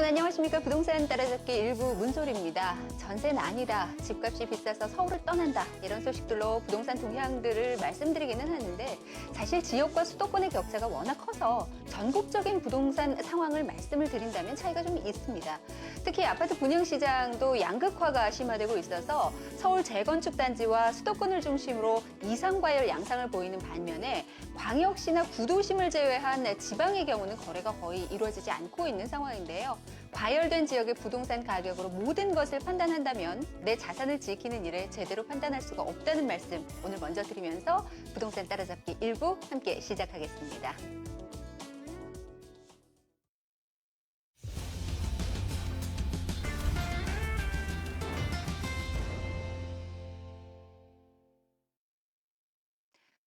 안녕하십니까. 부동산 따라잡기 일부 문솔입니다. 전세는 아니다. 집값이 비싸서 서울을 떠난다. 이런 소식들로 부동산 동향들을 말씀드리기는 하는데 사실 지역과 수도권의 격차가 워낙 커서 전국적인 부동산 상황을 말씀을 드린다면 차이가 좀 있습니다. 특히 아파트 분양 시장도 양극화가 심화되고 있어서 서울 재건축 단지와 수도권을 중심으로 이상과열 양상을 보이는 반면에 광역시나 구도심을 제외한 지방의 경우는 거래가 거의 이루어지지 않고 있는 상황인데요. 과열된 지역의 부동산 가격으로 모든 것을 판단한다면 내 자산을 지키는 일에 제대로 판단할 수가 없다는 말씀 오늘 먼저 드리면서 부동산 따라잡기 1부 함께 시작하겠습니다.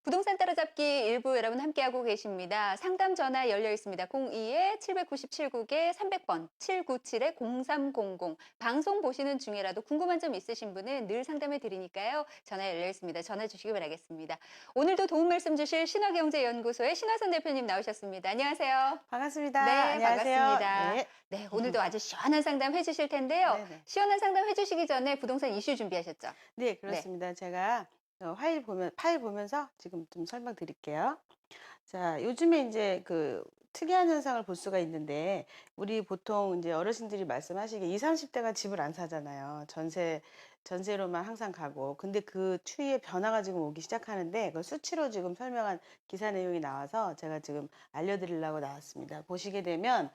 부동산 따라잡기 일부 여러분 함께하고 계십니다. 상담 전화 열려 있습니다. 02-797국에 300번, 797-0300. 방송 보시는 중이라도 궁금한 점 있으신 분은 늘 상담해 드리니까요. 전화 열려 있습니다. 전화 주시기 바라겠습니다. 오늘도 도움 말씀 주실 신화경제연구소의 신화선 대표님 나오셨습니다. 안녕하세요. 반갑습니다. 네, 안녕하세요. 반갑습니다. 네. 네, 오늘도 아주 시원한 상담 해주실 텐데요. 네네. 시원한 상담 해주시기 전에 부동산 이슈 준비하셨죠? 네, 그렇습니다. 제가 파일 보면서 지금 좀 설명드릴게요. 자, 요즘에 이제 그 특이한 현상을 볼 수가 있는데, 우리 보통 이제 어르신들이 말씀하시기에 20, 30대가 집을 안 사잖아요. 전세로만 항상 가고. 근데 그 추이의 변화가 지금 오기 시작하는데, 그 수치로 지금 설명한 기사 내용이 나와서 제가 지금 알려드리려고 나왔습니다. 보시게 되면,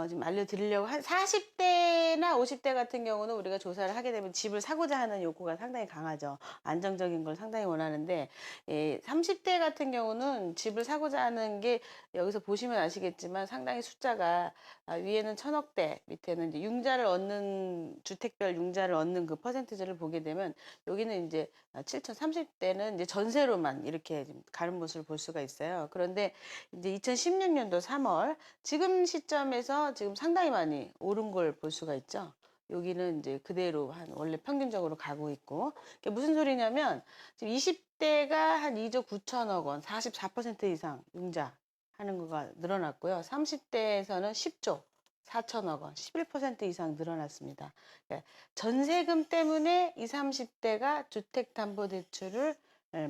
지금 알려드리려고 한 40대나 50대 같은 경우는 우리가 조사를 하게 되면 집을 사고자 하는 욕구가 상당히 강하죠. 안정적인 걸 상당히 원하는데, 30대 같은 경우는 집을 사고자 하는 게 여기서 보시면 아시겠지만 상당히 숫자가 위에는 1000억대, 밑에는 이제 주택별 융자를 얻는 그 퍼센티지를 보게 되면 여기는 이제 30대는 이제 전세로만 이렇게 가는 모습을 볼 수가 있어요. 그런데 이제 2016년도 3월 지금 시점에서 지금 상당히 많이 오른 걸 볼 수가 있죠. 여기는 이제 그대로 원래 평균적으로 가고 있고. 그게 무슨 소리냐면 지금 20대가 한 2조 9천억 원, 44% 이상 융자 하는 거가 늘어났고요. 30대에서는 10조 4천억 원, 11% 이상 늘어났습니다. 그러니까 전세금 때문에 20, 30대가 주택담보대출을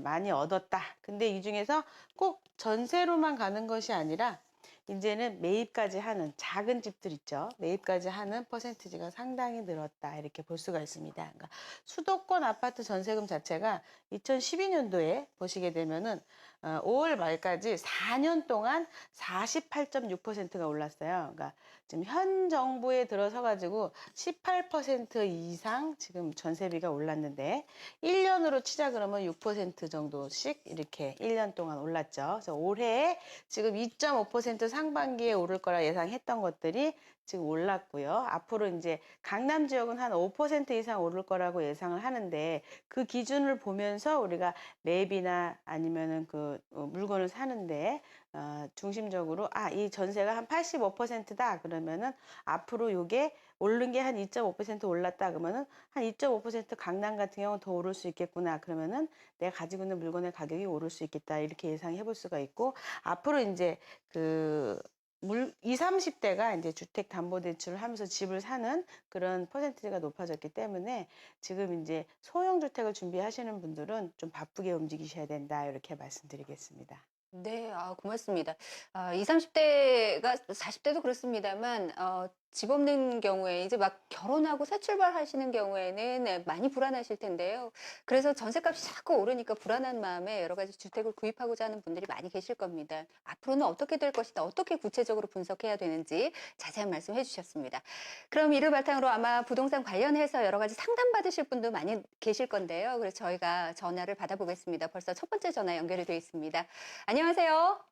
많이 얻었다. 근데 이 중에서 꼭 전세로만 가는 것이 아니라 이제는 매입까지 하는 작은 집들 있죠. 매입까지 하는 퍼센티지가 상당히 늘었다. 이렇게 볼 수가 있습니다. 그러니까 수도권 아파트 전세금 자체가 2012년도에 보시게 되면은 5월 말까지 4년 동안 48.6%가 올랐어요. 그러니까 지금 현 정부에 들어서 가지고 18% 이상 지금 전세비가 올랐는데 1년으로 치자 그러면 6% 정도씩 이렇게 1년 동안 올랐죠. 그래서 올해 지금 2.5% 상반기에 오를 거라 예상했던 것들이 지금 올랐고요. 앞으로 이제 강남 지역은 한 5% 이상 오를 거라고 예상을 하는데 그 기준을 보면서 우리가 맵이나 아니면은 그 물건을 사는데 중심적으로 이 전세가 한 85%다 그러면은 앞으로 요게 오른 게 한 2.5% 올랐다 그러면은 한 2.5% 강남 같은 경우는 더 오를 수 있겠구나 그러면은 내가 가지고 있는 물건의 가격이 오를 수 있겠다 이렇게 예상해 볼 수가 있고 앞으로 이제 20, 30대가 이제 주택담보대출을 하면서 집을 사는 그런 퍼센티지가 높아졌기 때문에 지금 이제 소형주택을 준비하시는 분들은 좀 바쁘게 움직이셔야 된다 이렇게 말씀드리겠습니다. 네, 고맙습니다. 20, 30대가 40대도 그렇습니다만, 집 없는 경우에 이제 막 결혼하고 새 출발하시는 경우에는 많이 불안하실 텐데요. 그래서 전세값이 자꾸 오르니까 불안한 마음에 여러 가지 주택을 구입하고자 하는 분들이 많이 계실 겁니다. 앞으로는 어떻게 될 것이다, 어떻게 구체적으로 분석해야 되는지 자세한 말씀 해주셨습니다. 그럼 이를 바탕으로 아마 부동산 관련해서 여러 가지 상담 받으실 분도 많이 계실 건데요. 그래서 저희가 전화를 받아보겠습니다. 벌써 첫 번째 전화 연결이 되어 있습니다. 안녕하세요.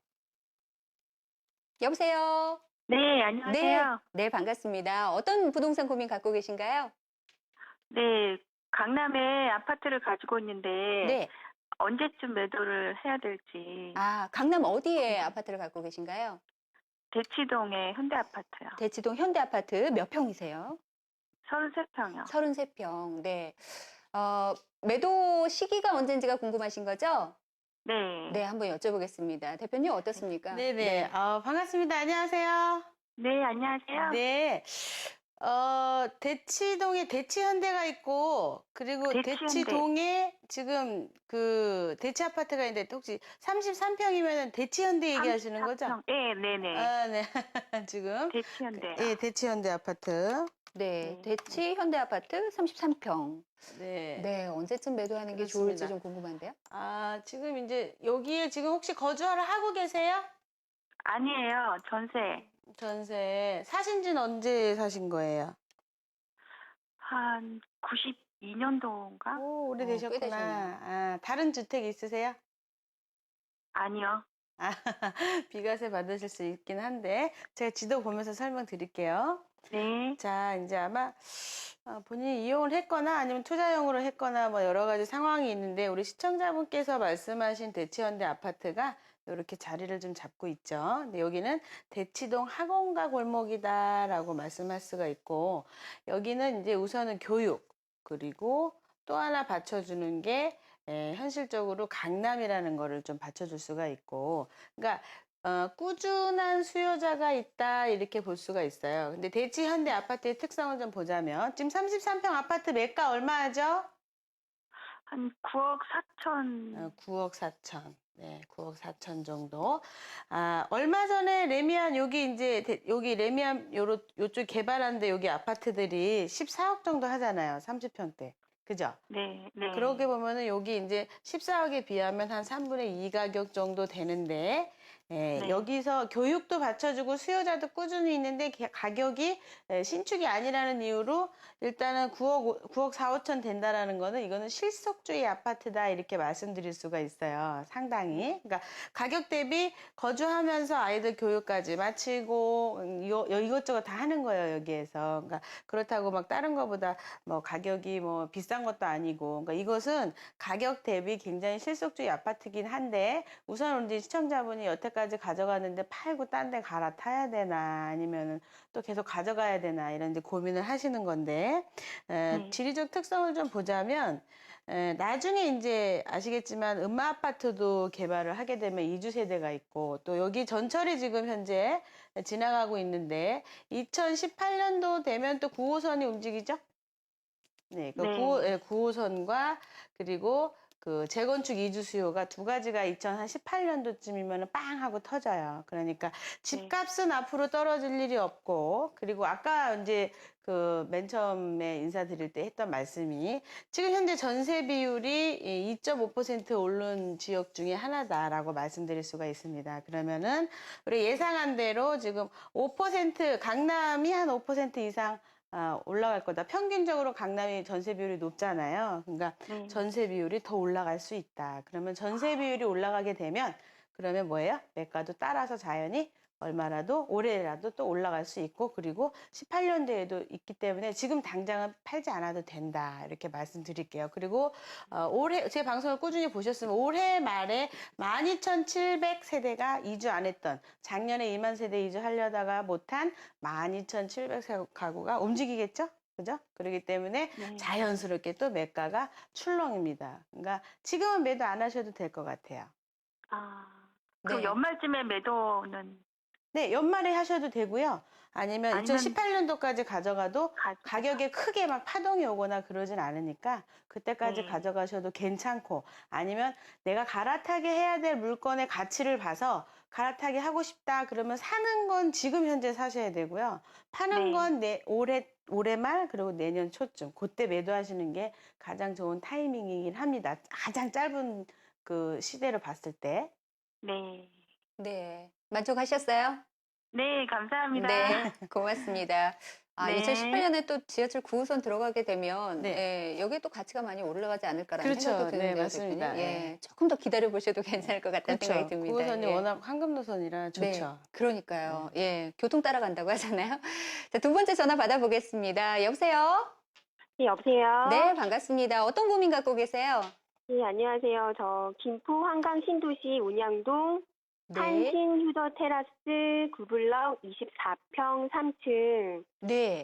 여보세요. 네, 네, 안녕하세요. 네, 반갑습니다. 어떤 부동산 고민 갖고 계신가요? 네, 강남에 아파트를 가지고 있는데 네. 언제쯤 매도를 해야 될지. 강남 어디에 아파트를 갖고 계신가요? 대치동의 현대 아파트요. 대치동 현대 아파트 몇 평이세요? 33평이요. 33평. 네. 매도 시기가 언젠지가 궁금하신 거죠? 네. 네, 한번 여쭤보겠습니다. 대표님 어떻습니까? 네네. 반갑습니다. 안녕하세요. 네, 안녕하세요. 네. 대치동에 대치현대가 있고, 그리고 대치현대. 대치동에 지금 그 대치 아파트가 있는데, 혹시 33평이면 대치현대 얘기하시는 거죠? 34평. 네, 네네. 아, 네. 지금. 대치현대요. 예, 대치현대 아파트. 네, 네. 대치 현대아파트 33평. 네. 네, 언제쯤 매도하는 게 그렇습니다. 좋을지 좀 궁금한데요. 아, 지금 이제 여기에 지금 혹시 거주하러 하고 계세요? 아니에요, 전세. 전세. 사신 지는 언제 사신 거예요? 한 92년도인가? 오, 꽤 오래되셨구나. 되셨네요. 아, 다른 주택 있으세요? 아니요. 아, 비과세 받으실 수 있긴 한데, 제가 지도 보면서 설명드릴게요. 네, 자, 이제 아마 본인이 이용을 했거나 아니면 투자용으로 했거나 뭐 여러 가지 상황이 있는데, 우리 시청자분께서 말씀하신 대치현대 아파트가 이렇게 자리를 좀 잡고 있죠. 근데 여기는 대치동 학원가 골목이다라고 말씀할 수가 있고, 여기는 이제 우선은 교육, 그리고 또 하나 받쳐주는 게 현실적으로 강남이라는 거를 좀 받쳐줄 수가 있고, 그러니까 꾸준한 수요자가 있다 이렇게 볼 수가 있어요. 근데 대치 현대 아파트의 특성을 좀 보자면 지금 33평 아파트 매가 얼마죠? 한 9억 4천. 9억 4천. 네, 9억 4천 정도. 아, 얼마 전에 레미안 여기 이제 여기 레미안 요쪽 개발하는데 여기 아파트들이 14억 정도 하잖아요. 30평대. 그죠? 네, 네. 그렇게 보면은 여기 이제 14억에 비하면 한 3분의 2 가격 정도 되는데, 네. 여기서 교육도 받쳐주고 수요자도 꾸준히 있는데 가격이 신축이 아니라는 이유로 일단은 9억 4, 5천 된다라는 거는 이거는 실속주의 아파트다 이렇게 말씀드릴 수가 있어요. 상당히. 그러니까 가격 대비 거주하면서 아이들 교육까지 마치고 이것저것 다 하는 거예요, 여기에서. 그러니까 그렇다고 막 다른 거보다 뭐 가격이 뭐 비싼 것도 아니고, 그러니까 이것은 가격 대비 굉장히 실속주의 아파트긴 한데, 우선 우리 시청자분이 여태까지 가져갔는데 팔고 딴 데 갈아타야 되나 아니면은 또 계속 가져가야 되나 이런 이제 고민을 하시는 건데, 네. 지리적 특성을 좀 보자면, 나중에 이제 아시겠지만 음마 아파트도 개발을 하게 되면 이주 세대가 있고, 또 여기 전철이 지금 현재 지나가고 있는데 2018년도 되면 또 9호선이 움직이죠? 네, 그 네. 9호선과 그리고 그 재건축 이주 수요가 두 가지가 2018년도쯤이면 빵 하고 터져요. 그러니까 네. 집값은 앞으로 떨어질 일이 없고, 그리고 아까 이제 그 맨 처음에 인사드릴 때 했던 말씀이 지금 현재 전세 비율이 2.5% 오른 지역 중에 하나다라고 말씀드릴 수가 있습니다. 그러면은 우리 예상한 대로 지금 5% 강남이 한 5% 이상 올라갈 거다. 평균적으로 강남이 전세 비율이 높잖아요. 그러니까 네. 전세 비율이 더 올라갈 수 있다. 그러면 전세 비율이 올라가게 되면 그러면 뭐예요? 매가도 따라서 자연히 얼마라도 올해라도 또 올라갈 수 있고, 그리고 18년도에도 있기 때문에 지금 당장은 팔지 않아도 된다 이렇게 말씀드릴게요. 그리고 올해 제 방송을 꾸준히 보셨으면 올해 말에 12,700세대가 이주 안 했던, 작년에 2만 세대 이주하려다가 못한 12,700가구가 움직이겠죠? 그죠? 그렇기 때문에 네. 자연스럽게 또 매가가 출렁입니다. 그러니까 지금은 매도 안 하셔도 될 것 같아요. 아, 그럼 네. 연말쯤에 매도는 네, 연말에 하셔도 되고요. 아니면 아니면 2018년도까지 가져가도 가지고. 가격에 크게 막 파동이 오거나 그러진 않으니까 그때까지 네. 가져가셔도 괜찮고, 아니면 내가 갈아타게 해야 될 물건의 가치를 봐서 갈아타게 하고 싶다 그러면 사는 건 지금 현재 사셔야 되고요. 파는 네. 건 올해 말 그리고 내년 초쯤 그때 매도하시는 게 가장 좋은 타이밍이긴 합니다. 가장 짧은 그 시대로 봤을 때. 네. 네. 만족하셨어요? 네, 감사합니다. 네, 고맙습니다. 아, 네. 2018년에 또 지하철 9호선 들어가게 되면, 네. 예, 여기에 또 가치가 많이 올라가지 않을까라는 그렇죠. 생각도 네, 드는데요, 맞습니다. 대표님. 예. 예, 조금 더 기다려 보셔도 괜찮을 것 같다는 생각이 그렇죠. 듭니다. 9호선이 예. 워낙 황금 노선이라 네, 좋죠. 그러니까요. 예, 교통 따라간다고 하잖아요. 자, 두 번째 전화 받아보겠습니다. 여보세요? 네, 여보세요? 네, 반갑습니다. 어떤 고민 갖고 계세요? 네, 안녕하세요. 저 김포 한강 신도시 운양동 네, 한신 휴더 테라스 9블럭 24평 3층 네,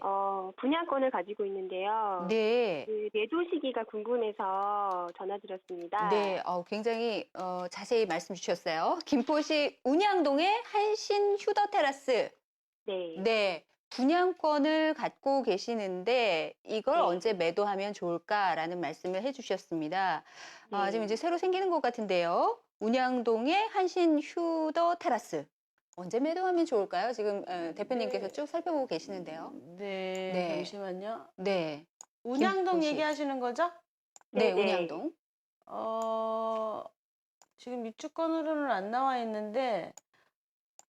분양권을 가지고 있는데요. 네. 그 매도 시기가 궁금해서 전화드렸습니다. 네, 굉장히 자세히 말씀 주셨어요. 김포시 운양동의 한신 휴더 테라스 네. 네. 분양권을 갖고 계시는데 이걸 네. 언제 매도하면 좋을까라는 말씀을 해주셨습니다. 네. 지금 이제 새로 생기는 것 같은데요. 운양동의 한신 휴더 테라스. 언제 매도하면 좋을까요? 지금 대표님께서 쭉 살펴보고 계시는데요. 네, 네. 잠시만요. 네. 운양동 김포시. 얘기하시는 거죠? 네, 네. 운양동. 지금 입주권으로는 안 나와 있는데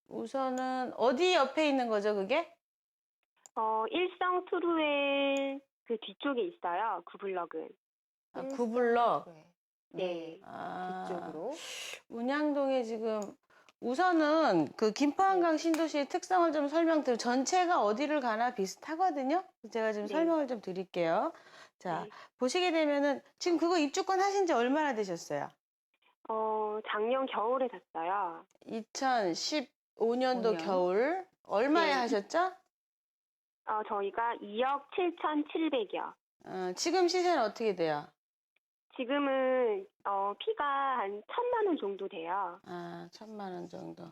우선은 어디 옆에 있는 거죠, 그게? 일성 투루의 그 뒤쪽에 있어요. 구블럭은. 아, 구블럭. 네. 아, 뒤쪽으로. 운양동에 지금 우선은 그 김포한강 신도시의 특성을 좀 설명드리면 전체가 어디를 가나 비슷하거든요. 제가 지금 네. 설명을 좀 드릴게요. 자, 네. 보시게 되면은 지금 그거 입주권 하신 지 얼마나 되셨어요? 작년 겨울에 샀어요. 2015년도 5년. 겨울 얼마에 네. 하셨죠? 저희가 2억 7,700여. 지금 시세는 어떻게 돼요? 지금은 피가 한 1,000만 원 정도 돼요. 1,000만 원 정도.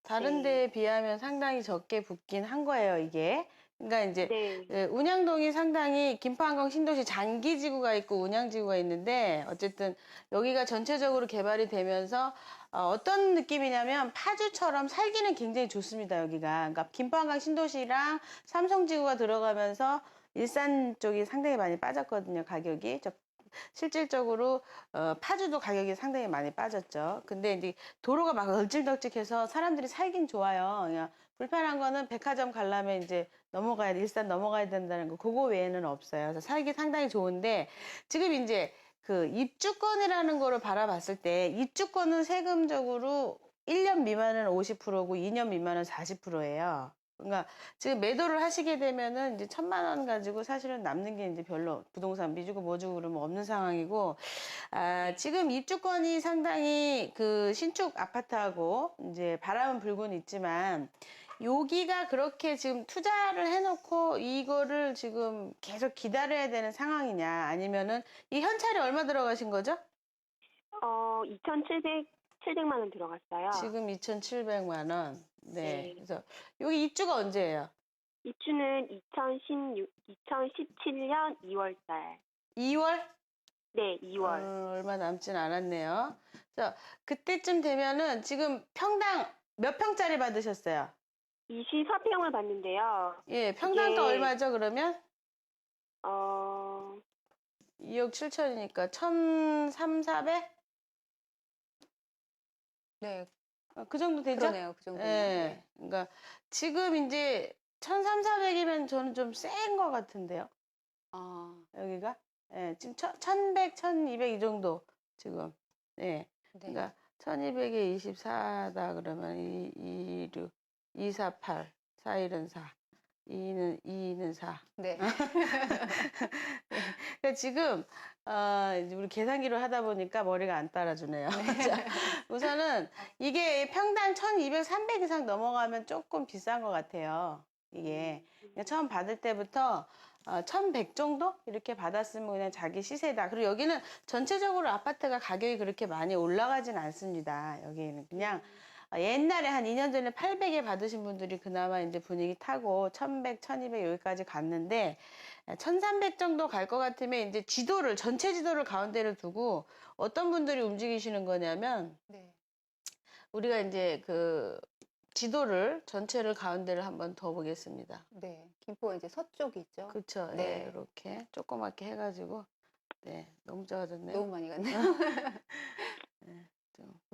다른 네. 데에 비하면 상당히 적게 붙긴 한 거예요, 이게. 그러니까 이제 네. 운양동이 상당히 김포한강 신도시 장기지구가 있고 운양지구가 있는데 어쨌든 여기가 전체적으로 개발이 되면서 어떤 느낌이냐면 파주처럼 살기는 굉장히 좋습니다, 여기가. 그러니까 김포한강 신도시랑 삼성지구가 들어가면서 일산 쪽이 상당히 많이 빠졌거든요, 가격이. 실질적으로 파주도 가격이 상당히 많이 빠졌죠. 근데 이제 도로가 막 얼찍덜찍해서 사람들이 살긴 좋아요. 그냥 불편한 거는 백화점 가려면 이제 일산 넘어가야 된다는 거, 그거 외에는 없어요. 그래서 살기 상당히 좋은데 지금 이제 그 입주권이라는 거를 바라봤을 때 입주권은 세금적으로 1년 미만은 50%고 2년 미만은 40%예요. 그러니까 지금 매도를 하시게 되면은 이제 1,000만 원 가지고 사실은 남는 게 이제 별로 부동산 미주고 뭐주고 그러면 없는 상황이고, 지금 입주권이 상당히 그 신축 아파트하고 이제 바람은 불고는 있지만 여기가 그렇게 지금 투자를 해놓고 이거를 지금 계속 기다려야 되는 상황이냐 아니면은 이 현찰이 얼마 들어가신 거죠? 700만 원 들어갔어요. 지금 2,700만 원. 네. 네. 그래서 여기 입주가 언제예요? 입주는 2017년 2월 달. 2월? 네, 2월. 얼마 남진 않았네요. 그래서 그때쯤 되면은 지금 평당 몇 평짜리 받으셨어요? 24평을 봤는데요. 예, 평당가 이게- 얼마죠, 그러면? 어, 2억 7천이니까 1,300? 네. 그 정도 되죠? 그러네요. 그 정도. 예. 그러니까 지금 이제 1,300이면 저는 좀 센 것 같은데요. 여기가. 예, 지금 1,100, 1,200 이 정도 지금. 예. 네. 그러니까 1200에 24다 그러면 26, 248, 4일은 4, 2는 4. 네. 그러니까 지금 이제 우리 계산기로 하다 보니까 머리가 안 따라주네요. 자, 우선은 이게 평당 1,200, 300 이상 넘어가면 조금 비싼 것 같아요. 이게 그러니까 처음 받을 때부터 1,100 정도 이렇게 받았으면 그냥 자기 시세다. 그리고 여기는 전체적으로 아파트가 가격이 그렇게 많이 올라가진 않습니다. 여기는 그냥 옛날에 한 2년 전에 800에 받으신 분들이 그나마 이제 분위기 타고 1,100, 1,200 여기까지 갔는데 1,300 정도 갈 것 같으면 이제 전체 지도를 가운데를 두고 어떤 분들이 움직이시는 거냐면 네. 우리가 이제 그 지도를 전체를 가운데를 한번 더 보겠습니다. 네. 김포 이제 서쪽이 있죠. 그렇죠. 네. 네, 이렇게 조그맣게 해가지고 네, 너무 작아졌네요. 너무 많이 갔네요.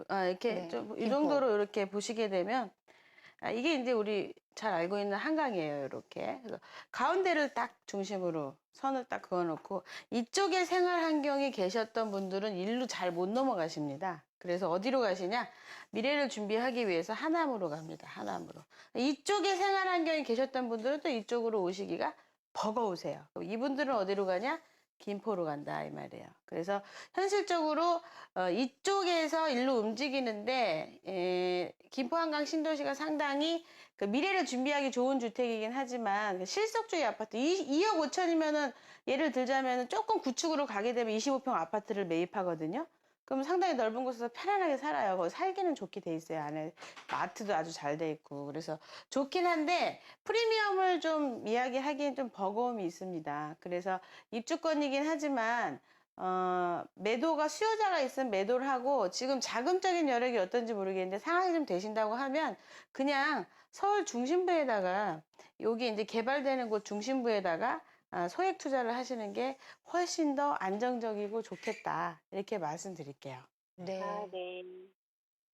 이렇게 네, 좀 이 김포. 정도로 이렇게 보시게 되면 이게 이제 우리 잘 알고 있는 한강이에요. 이렇게. 그래서 가운데를 딱 중심으로 선을 딱 그어놓고 이쪽에 생활 환경이 계셨던 분들은 일로 잘 못 넘어가십니다. 그래서 어디로 가시냐? 미래를 준비하기 위해서 하남으로 갑니다. 하남으로. 이쪽에 생활 환경이 계셨던 분들은 또 이쪽으로 오시기가 버거우세요. 그럼 이분들은 어디로 가냐? 김포로 간다 이 말이에요. 그래서 현실적으로 이쪽에서 일로 움직이는데 김포 한강 신도시가 상당히 그 미래를 준비하기 좋은 주택이긴 하지만 그 실속주의 아파트 2억 5천이면은 예를 들자면은 조금 구축으로 가게 되면 25평 아파트를 매입하거든요. 그럼 상당히 넓은 곳에서 편안하게 살아요. 거기 살기는 좋게 돼 있어요. 안에 마트도 아주 잘 돼 있고. 그래서 좋긴 한데 프리미엄을 좀 이야기하기엔 좀 버거움이 있습니다. 그래서 입주권이긴 하지만 매도가 수요자가 있으면 매도를 하고 지금 자금적인 여력이 어떤지 모르겠는데 상황이 좀 되신다고 하면 그냥 서울 중심부에다가 여기 이제 개발되는 곳 중심부에다가 소액 투자를 하시는 게 훨씬 더 안정적이고 좋겠다. 이렇게 말씀드릴게요. 네. 아, 네.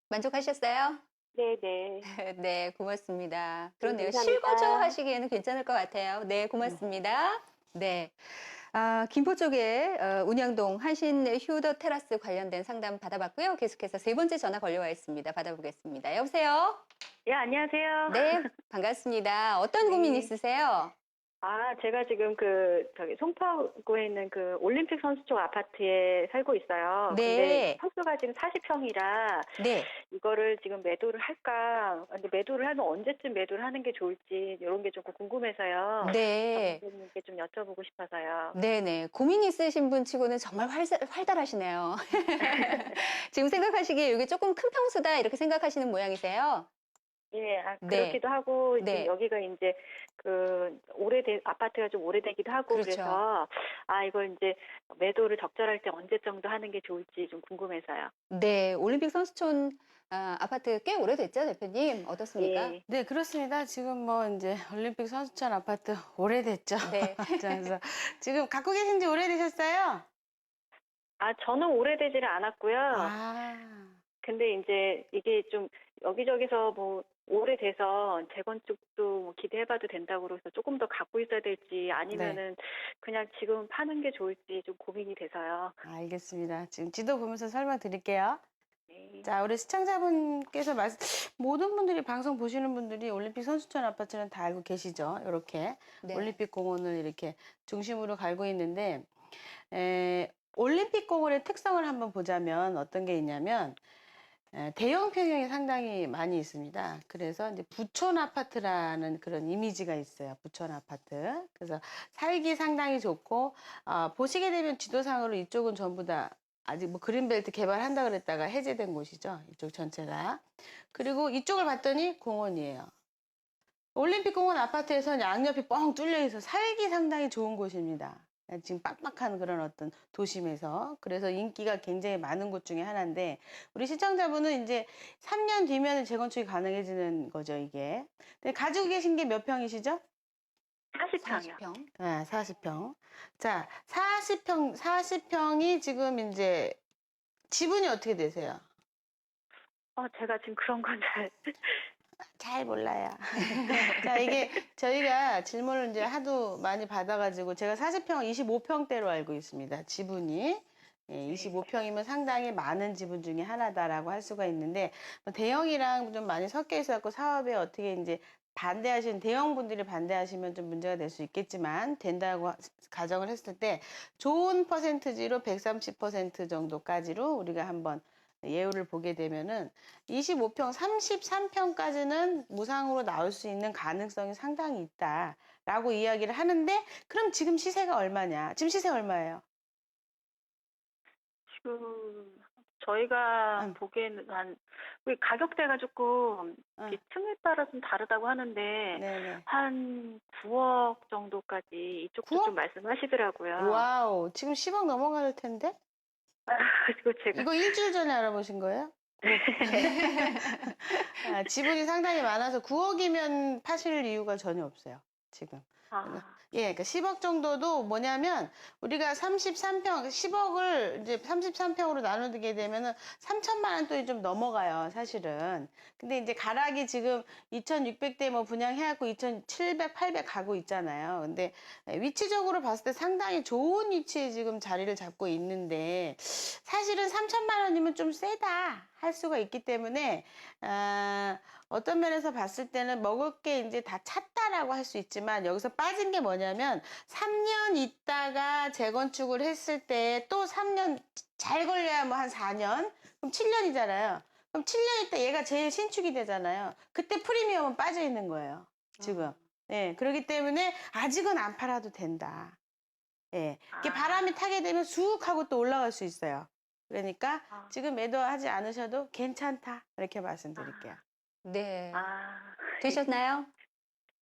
만족하셨어요? 네, 네. 네, 고맙습니다. 그렇네요. 감사합니다. 실거주 하시기에는 괜찮을 것 같아요. 네, 고맙습니다. 네. 김포 쪽에 운양동 한신 휴더 테라스 관련된 상담 받아봤고요. 계속해서 세 번째 전화 걸려와 있습니다. 받아보겠습니다. 여보세요? 예, 안녕하세요. 네, 반갑습니다. 어떤 고민 있으세요? 제가 지금 송파구에 있는 그 올림픽 선수촌 아파트에 살고 있어요. 네. 근데 평수가 지금 40평이라 네. 이거를 지금 매도를 할까? 근데 매도를 하면 언제쯤 매도를 하는 게 좋을지 이런 게 조금 궁금해서요. 네. 선생님께 좀 여쭤보고 싶어서요. 네네. 고민 있으신 분 치고는 정말 활달하시네요. 지금 생각하시기에 이게 조금 큰 평수다 이렇게 생각하시는 모양이세요? 예, 네. 그렇기도 하고 네. 지금 여기가 이제 아파트가 좀 오래되기도 하고 그렇죠. 그래서 이걸 이제 매도를 적절할 때 언제 정도 하는 게 좋을지 좀 궁금해서요. 네. 올림픽 선수촌 아파트 꽤 오래됐죠, 대표님? 어떻습니까? 예. 네, 그렇습니다. 지금 뭐 이제 올림픽 선수촌 아파트 오래됐죠. 네. 그래서 지금 갖고 계신 지 오래되셨어요? 저는 오래되지는 않았고요. 근데 이제 이게 좀 여기저기서 뭐 오래돼서 재건축도 뭐 기대해봐도 된다고 그래서 조금 더 갖고 있어야 될지 아니면은 그냥 지금 파는 게 좋을지 좀 고민이 돼서요. 알겠습니다. 지금 지도 보면서 설명드릴게요. 네. 자, 우리 시청자분께서 모든 분들이 방송 보시는 분들이 올림픽 선수촌 아파트는 다 알고 계시죠? 이렇게 네. 올림픽 공원을 이렇게 중심으로 갈고 있는데 올림픽 공원의 특성을 한번 보자면 어떤 게 있냐면 대형 평형이 상당히 많이 있습니다. 그래서 이제 부촌 아파트라는 그런 이미지가 있어요. 부촌 아파트. 그래서 살기 상당히 좋고 보시게 되면 지도상으로 이쪽은 전부 다 아직 뭐 그린벨트 개발한다 그랬다가 해제된 곳이죠. 이쪽 전체가. 그리고 이쪽을 봤더니 공원이에요. 올림픽 공원 아파트에서는 양옆이 뻥 뚫려 있어 살기 상당히 좋은 곳입니다. 지금 빡빡한 그런 어떤 도심에서. 그래서 인기가 굉장히 많은 곳 중에 하나인데, 우리 시청자분은 이제 3년 뒤면 재건축이 가능해지는 거죠, 이게. 근데 가지고 계신 게 몇 평이시죠? 40평이요. 40평. 네, 40평. 자, 40평이 지금 이제 지분이 어떻게 되세요? 제가 지금 그런 건 잘 몰라요. 자, 이게 저희가 질문을 이제 하도 많이 받아가지고 제가 40평, 25평대로 알고 있습니다. 지분이. 예, 25평이면 상당히 많은 지분 중에 하나다라고 할 수가 있는데, 뭐 대형이랑 좀 많이 섞여 있어갖고 사업에 어떻게 이제 반대하시는 대형분들이 반대하시면 좀 문제가 될 수 있겠지만, 된다고 가정을 했을 때 좋은 퍼센트지로 130% 정도까지로 우리가 한번 예우를 보게 되면은 25평, 33평까지는 무상으로 나올 수 있는 가능성이 상당히 있다라고 이야기를 하는데, 그럼 지금 시세가 얼마냐? 지금 시세 얼마예요? 지금 저희가 보기에는 우리 가격대가 조금 층에 따라 좀 다르다고 하는데 네네. 한 9억 정도까지 이쪽도 9억? 좀 말씀하시더라고요. 와우, 지금 10억 넘어갈 텐데? 그리고 제가 이거 일주일 전에 알아보신 거예요? 지분이 상당히 많아서 9억이면 파실 이유가 전혀 없어요, 지금. 예, 그러니까 10억 정도도 뭐냐면 우리가 33평, 10억을 이제 33평으로 나누게 되면은 3천만 원 또 좀 넘어가요, 사실은. 근데 이제 가락이 지금 2,600대 뭐 분양해갖고 2,700, 800 가고 있잖아요. 근데 위치적으로 봤을 때 상당히 좋은 위치에 지금 자리를 잡고 있는데 사실은 3천만 원이면 좀 세다 할 수가 있기 때문에 어떤 면에서 봤을 때는 먹을 게 이제 다 찼다라고 할 수 있지만 여기서 빠진 게 뭐냐면 3년 있다가 재건축을 했을 때 또 3년 잘 걸려야 뭐 한 4년 그럼 7년이잖아요. 그럼 7년 있다 얘가 제일 신축이 되잖아요. 그때 프리미엄은 빠져 있는 거예요. 지금. 예, 그렇기 때문에 아직은 안 팔아도 된다. 예, 이게 바람이 타게 되면 쑥 하고 또 올라갈 수 있어요. 그러니까 아. 지금 매도하지 않으셔도 괜찮다. 이렇게 말씀드릴게요. 네. 아, 되셨나요?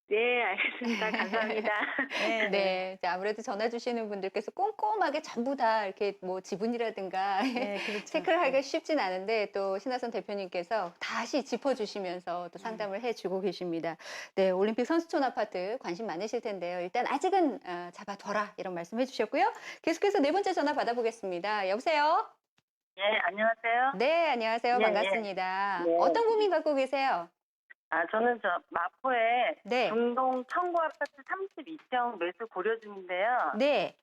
네, 알겠습니다. 감사합니다. 네, 네. 네. 자, 아무래도 전화 주시는 분들께서 꼼꼼하게 전부 다 이렇게 뭐 지분이라든가 네, 그렇죠. 체크를 하기가 쉽진 않은데 또 신하선 대표님께서 다시 짚어주시면서 또 상담을 해주고 계십니다. 네, 올림픽 선수촌 아파트 관심 많으실 텐데요. 일단 아직은 잡아둬라 이런 말씀 해주셨고요. 계속해서 네 번째 전화 받아보겠습니다. 여보세요? 네, 안녕하세요. 네, 안녕하세요. 예, 반갑습니다. 예. 어떤 고민 갖고 계세요? 저는 마포에 네. 중동 청구 아파트 32평 매수 고려 중인데요. 네,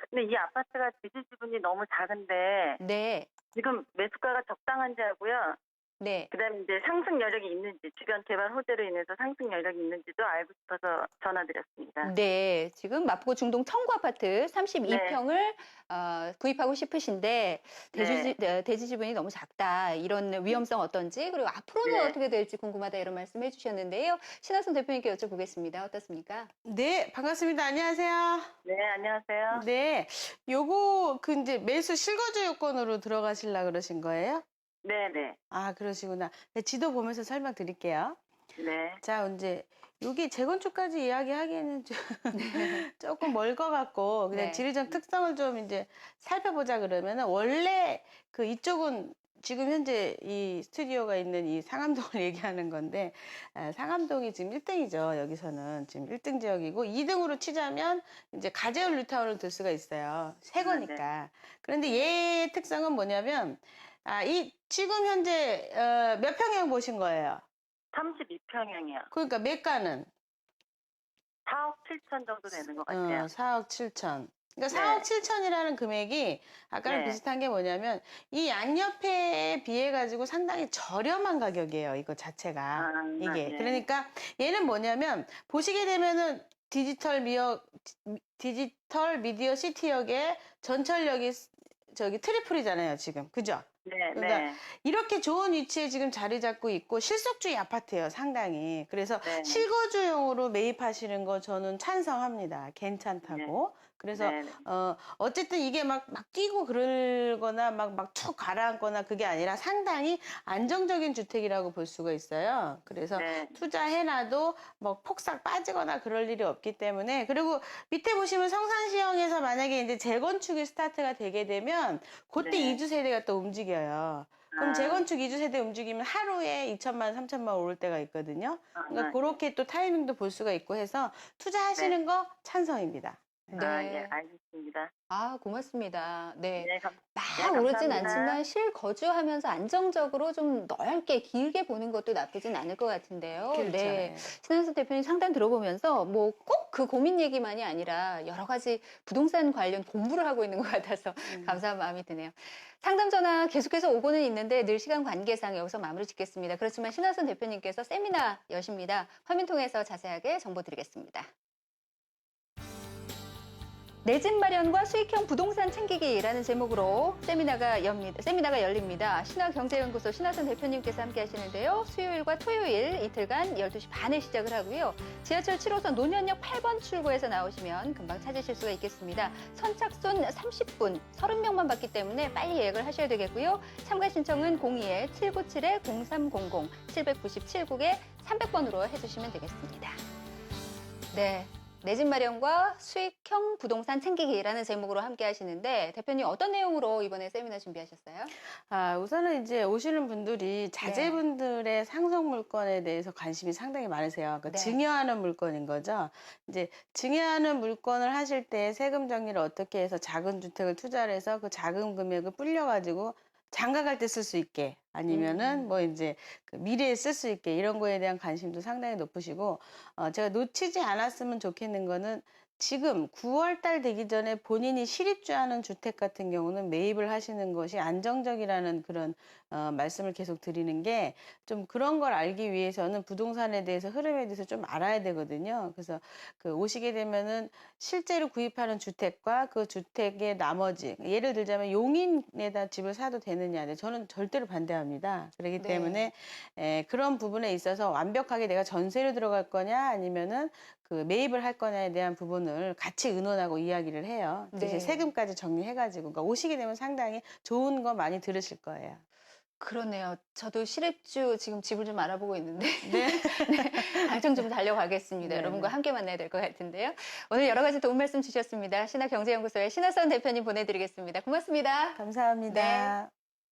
근데 이 아파트가 대지 지분이 너무 작은데 네, 지금 매수가가 적당한지 하고요. 네. 그다음에 이제 상승 여력이 있는지 주변 개발 호재로 인해서 상승 여력이 있는지도 알고 싶어서 전화드렸습니다. 네, 지금 마포구 중동 청구 아파트 32평을 구입하고 싶으신데 대지 지분이 너무 작다. 이런 위험성 어떤지 그리고 앞으로는 네. 어떻게 될지 궁금하다 이런 말씀해 주셨는데요. 신하선 대표님께 여쭤보겠습니다. 어떻습니까? 네, 반갑습니다. 안녕하세요. 네, 안녕하세요. 네, 요거 이제 매수 실거주 요건으로 들어가시려 그러신 거예요? 네, 네, 아, 그러시구나. 네, 지도 보면서 설명드릴게요. 네, 자, 이제 여기 재건축까지 이야기하기에는 조금 멀 것 같고 그냥 네. 지리적 특성을 좀 이제 살펴보자 그러면은 원래 이쪽은 지금 현재 이 스튜디오가 있는 이 상암동을 얘기하는 건데 상암동이 지금 1등이죠. 여기서는 지금 1등 지역이고 2등으로 치자면 이제 가재울 뉴타운을 들 수가 있어요. 새 거니까. 그런데 얘의 특성은 뭐냐면 이 지금 현재 몇 평형 보신 거예요? 32평형이요. 그러니까 매가는 4억 7천 정도 되는 것 같아요. 4억 7천. 그러니까 네. 4억 7천이라는 금액이 아까랑 네. 비슷한 게 뭐냐면 이 양옆에 비해 가지고 상당히 저렴한 가격이에요. 이거 자체가. 이게. 네. 그러니까 얘는 뭐냐면 보시게 되면은 디지털 미디어 시티역의 전철역이 저기 트리플이잖아요, 지금. 그죠? 네, 그러니까 네. 이렇게 좋은 위치에 지금 자리 잡고 있고 실속주의 아파트예요, 상당히. 그래서 네. 실거주용으로 매입하시는 거 저는 찬성합니다. 괜찮다고. 그래서 네, 네. 어쨌든 이게 막 뛰고 그러거나 막 툭 가라앉거나 그게 아니라 상당히 안정적인 주택이라고 볼 수가 있어요. 그래서 네. 투자해놔도 뭐 폭삭 빠지거나 그럴 일이 없기 때문에. 그리고 밑에 보시면 성산시형에서 만약에 이제 재건축이 스타트가 되게 되면 그때 네. 이주 세대가 또 움직여요. 그럼 재건축 이주 세대 움직이면 하루에 2천만, 3천만 오를 때가 있거든요. 그러니까 그렇게 또 타이밍도 볼 수가 있고 해서 투자하시는 거 찬성입니다. 네. 예, 알겠습니다. 고맙습니다. 네. 네, 막 오르진 않지만 실거주하면서 안정적으로 좀 넓게 길게 보는 것도 나쁘진 않을 것 같은데요. 그렇죠. 네. 신한수 대표님 상담 들어보면서 뭐 꼭 그 고민 얘기만이 아니라 여러 가지 부동산 관련 공부를 하고 있는 것 같아서 감사한 마음이 드네요. 상담 전화 계속해서 오고는 있는데 늘 시간 관계상 여기서 마무리 짓겠습니다. 그렇지만 신하선 대표님께서 세미나 여십니다. 화면 통해서 자세하게 정보 드리겠습니다. 내 집 마련과 수익형 부동산 챙기기라는 제목으로 세미나가 열립니다. 신화경제연구소 신하선 대표님께서 함께 하시는데요. 수요일과 토요일 이틀간 12시 반에 시작을 하고요. 지하철 7호선 노년역 8번 출구에서 나오시면 금방 찾으실 수가 있겠습니다. 선착순 30분, 30명만 받기 때문에 빨리 예약을 하셔야 되겠고요. 참가 신청은 02-797-0300, 797-300번으로 해주시면 되겠습니다. 네. 내 집 마련과 수익형 부동산 챙기기라는 제목으로 함께 하시는데 대표님 어떤 내용으로 이번에 세미나 준비하셨어요? 우선은 이제 오시는 분들이 자제분들의 상속 물건에 대해서 관심이 상당히 많으세요. 그러니까 증여하는 물건인 거죠. 이제 증여하는 물건을 하실 때 세금 정리를 어떻게 해서 작은 주택을 투자를 해서 그 작은 금액을 불려가지고 장가갈 때 쓸 수 있게 아니면은 뭐 이제 그 미래에 쓸 수 있게 이런 거에 대한 관심도 상당히 높으시고 제가 놓치지 않았으면 좋겠는 거는 지금 9월 달 되기 전에 본인이 실입주하는 주택 같은 경우는 매입을 하시는 것이 안정적이라는 그런 말씀을 계속 드리는 게 좀 그런 걸 알기 위해서는 부동산에 대해서 흐름에 대해서 좀 알아야 되거든요. 그래서 오시게 되면은 실제로 구입하는 주택과 그 주택의 나머지 예를 들자면 용인에다 집을 사도 되느냐. 저는 절대로 반대합니다. 합니다. 그렇기 네. 때문에 그런 부분에 있어서 완벽하게 내가 전세로 들어갈 거냐 아니면은 그 매입을 할 거냐에 대한 부분을 같이 의논하고 이야기를 해요. 네. 이제 세금까지 정리해가지고 그러니까 오시게 되면 상당히 좋은 거 많이 들으실 거예요. 그러네요. 저도 실입주 지금 집을 좀 알아보고 있는데 네. 네, 당장 좀 달려가겠습니다. 네, 여러분과 네. 함께 만나야 될 것 같은데요. 오늘 여러 가지 도움 말씀 주셨습니다. 신한경제연구소의 신하선 대표님 보내드리겠습니다. 고맙습니다. 감사합니다. 네.